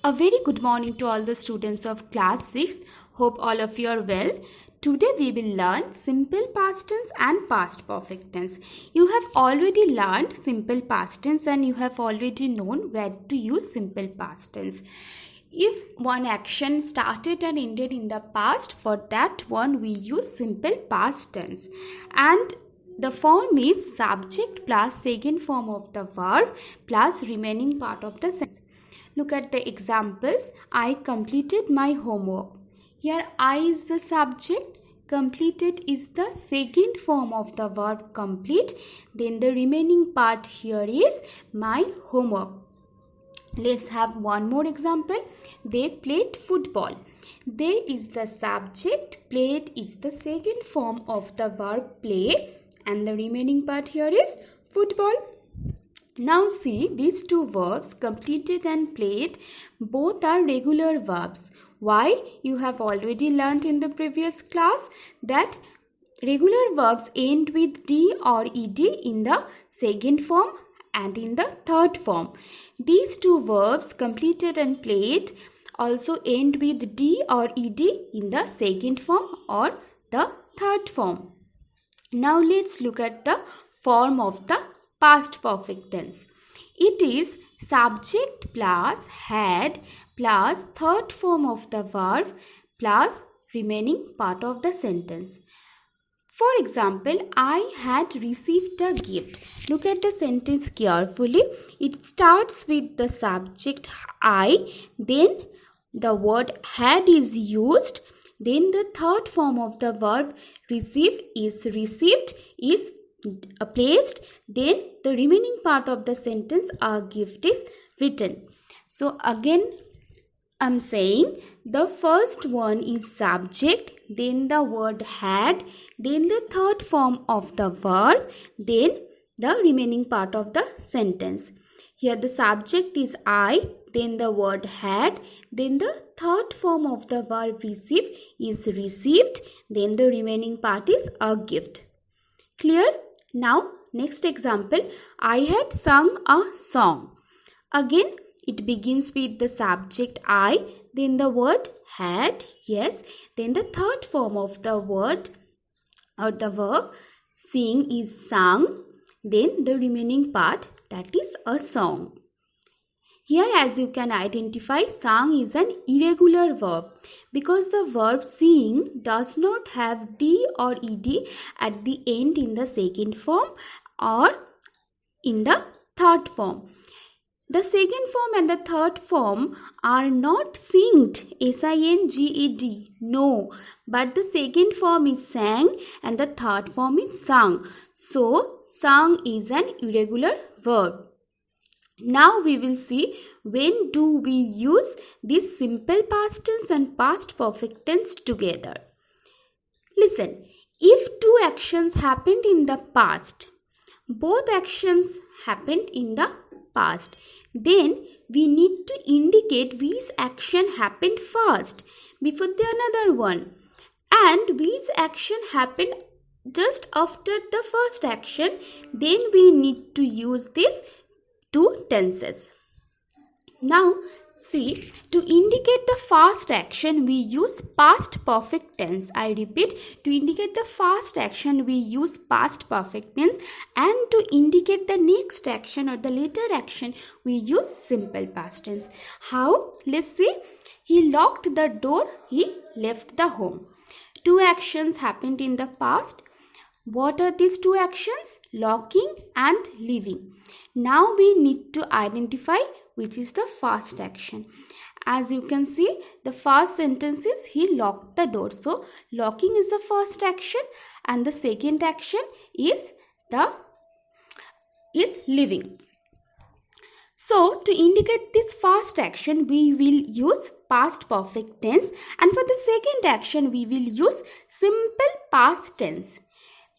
A very good morning to all the students of class 6. Hope all of you are well. Today we will learn simple past tense and past perfect tense. You have already learned simple past tense and you have already known where to use simple past tense. If one action started and ended in the past, for that one we use simple past tense. And the form is subject plus second form of the verb plus remaining part of the sentence. Look at the examples. I completed my homework. Here I is the subject. Completed is the second form of the verb complete. Then the remaining part here is my homework. Let's have one more example. They played football. They is the subject. Played is the second form of the verb play. And the remaining part here is football. Now see, these two verbs, completed and played, both are regular verbs. Why? You have already learnt in the previous class that regular verbs end with D or ED in the second form and in the third form. These two verbs, completed and played, also end with D or ED in the second form or the third form. Now let's look at the form of the past perfect tense. It is subject plus had plus third form of the verb plus remaining part of the sentence. For example, I had received a gift. Look at the sentence carefully. It starts with the subject I, then the word had is used, then the third form of the verb receive is received, is placed, then the remaining part of the sentence a gift is written. So again I'm saying the first one is subject, then the word had, then the third form of the verb, then the remaining part of the sentence. Here the subject is I, then the word had, then the third form of the verb receive is received, then the remaining part is a gift. Clear? Now next example, I had sung a song. Again it begins with the subject I, then the word had, yes, then the third form of the word or the verb sing is sung, then the remaining part, that is a song. Here as you can identify, sung is an irregular verb because the verb sing does not have D or ED at the end in the second form or in the third form. The second form and the third form are not singed, S-I-N-G-E-D, no, but the second form is sang and the third form is sung. So, sung is an irregular verb. Now we will see when do we use this simple past tense and past perfect tense together. Listen, if two actions happened in the past, both actions happened in the past, then we need to indicate which action happened first before the another one and which action happened just after the first action. Then we need to use this two tenses. Now see, to indicate the first action we use past perfect tense. I repeat, to indicate the first action we use past perfect tense, and to indicate the next action or the later action we use simple past tense. How? Let's see. He locked the door, he left the home. Two actions happened in the past. What are these two actions? Locking and leaving. Now we need to identify which is the first action. As you can see, the first sentence is he locked the door. So locking is the first action and the second action is leaving. So to indicate this first action we will use past perfect tense, and for the second action we will use simple past tense.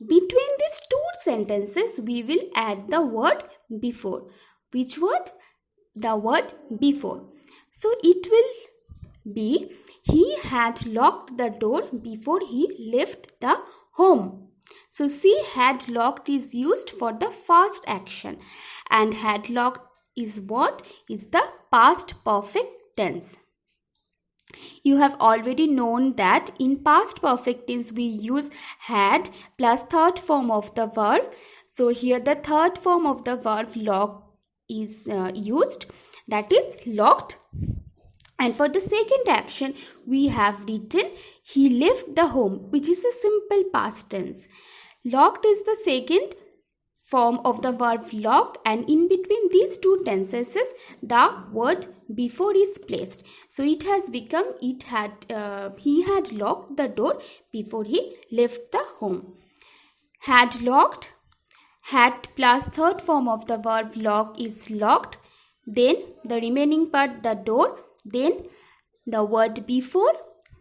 Between these two sentences, we will add the word before. Which word? The word before. So it will be, he had locked the door before he left the home. So see, had locked is used for the first action and had locked is what? Is the past perfect tense. You have already known that in past perfect tense we use had plus third form of the verb. So here the third form of the verb lock is used, that is locked. And for the second action we have written he left the home, which is a simple past tense. Locked is the second form of the verb lock, and in between these two tenses the word before is placed. So it has become he had locked the door before he left the home. Had locked, had plus third form of the verb lock is locked, then the remaining part the door, then the word before,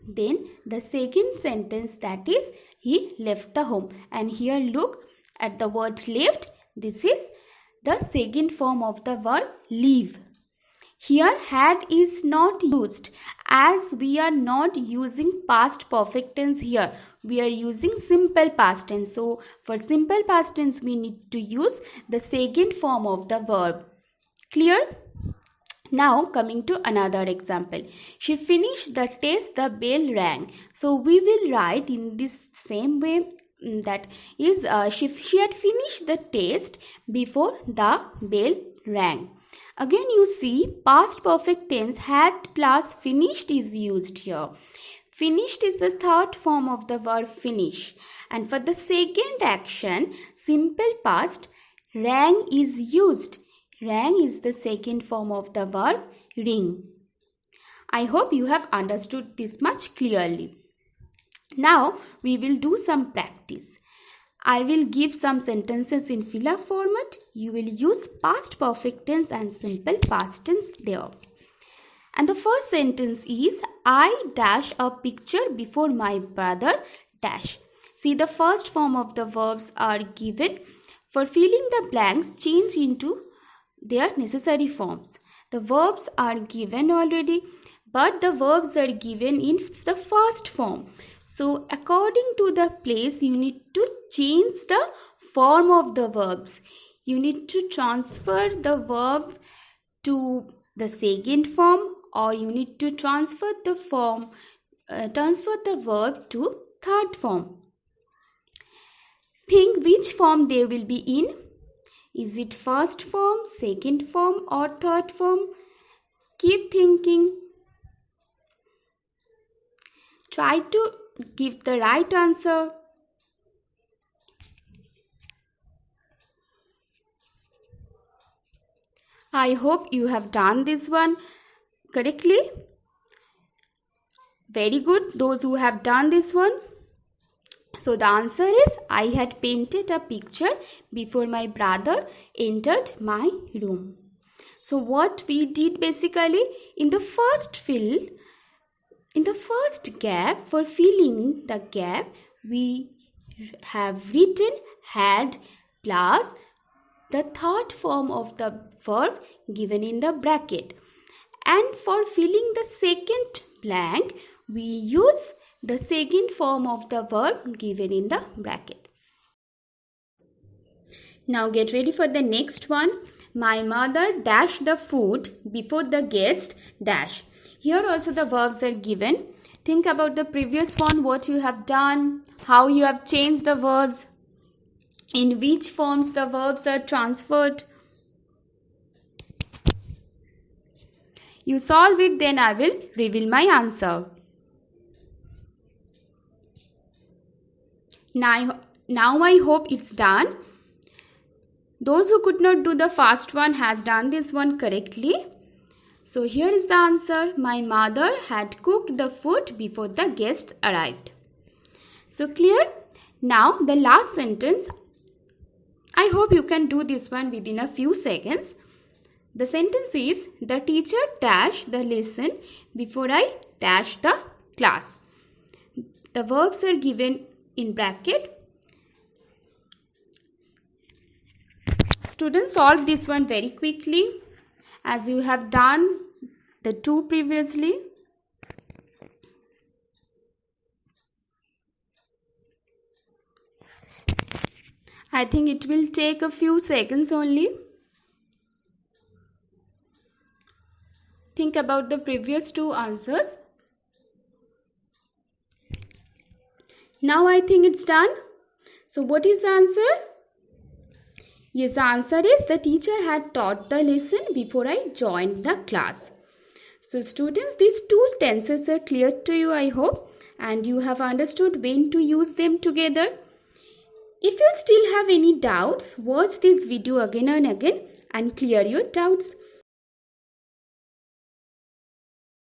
then the second sentence, that is he left the home. And here look at the word left, this is the second form of the verb leave. Here had is not used as we are not using past perfect tense here. We are using simple past tense. So for simple past tense we need to use the second form of the verb. Clear? Now coming to another example. She finished the test, the bell rang. So we will write in this same way, that is she had finished the test before the bell rang. Again you see past perfect tense had plus finished is used here. Finished is the third form of the verb finish, and for the second action simple past rang is used. Rang is the second form of the verb ring. I hope you have understood this much clearly. Now we will do some practice. I will give some sentences in fill-up format. You will use past perfect tense and simple past tense there. And the first sentence is I dash a picture before my brother dash. See, the first form of the verbs are given. For filling the blanks, change into their necessary forms. The verbs are given already, but the verbs are given in the first form. So according to the place, you need to change the form of the verbs. You need to transfer the verb to the second form, or you need to transfer the verb to third form. Think which form they will be in. Is it first form, second form, or third form? Keep thinking. Try to give the right answer. I hope you have done this one correctly. Very good, those who have done this one. So the answer is I had painted a picture before my brother entered my room. So what we did basically, in the first gap, for filling the gap, we have written had plus the third form of the verb given in the bracket. And for filling the second blank, we use the second form of the verb given in the bracket. Now get ready for the next one. My mother dashed the food before the guest dash. Here also the verbs are given. Think about the previous one, what you have done, how you have changed the verbs, in which forms the verbs are transferred. You solve it, then I will reveal my answer. Now I hope it's done. Those who could not do the first one has done this one correctly. So here is the answer. My mother had cooked the food before the guests arrived. So clear? Now the last sentence. I hope you can do this one within a few seconds. The sentence is, the teacher dashed the lesson before I dashed the class. The verbs are given in bracket. Students, solve this one very quickly as you have done the two previously. I think it will take a few seconds only. Think about the previous two answers. Now I think it's done. So what is the answer? Yes, the answer is the teacher had taught the lesson before I joined the class. So students, these two tenses are clear to you, I hope, and you have understood when to use them together. If you still have any doubts, watch this video again and again and clear your doubts.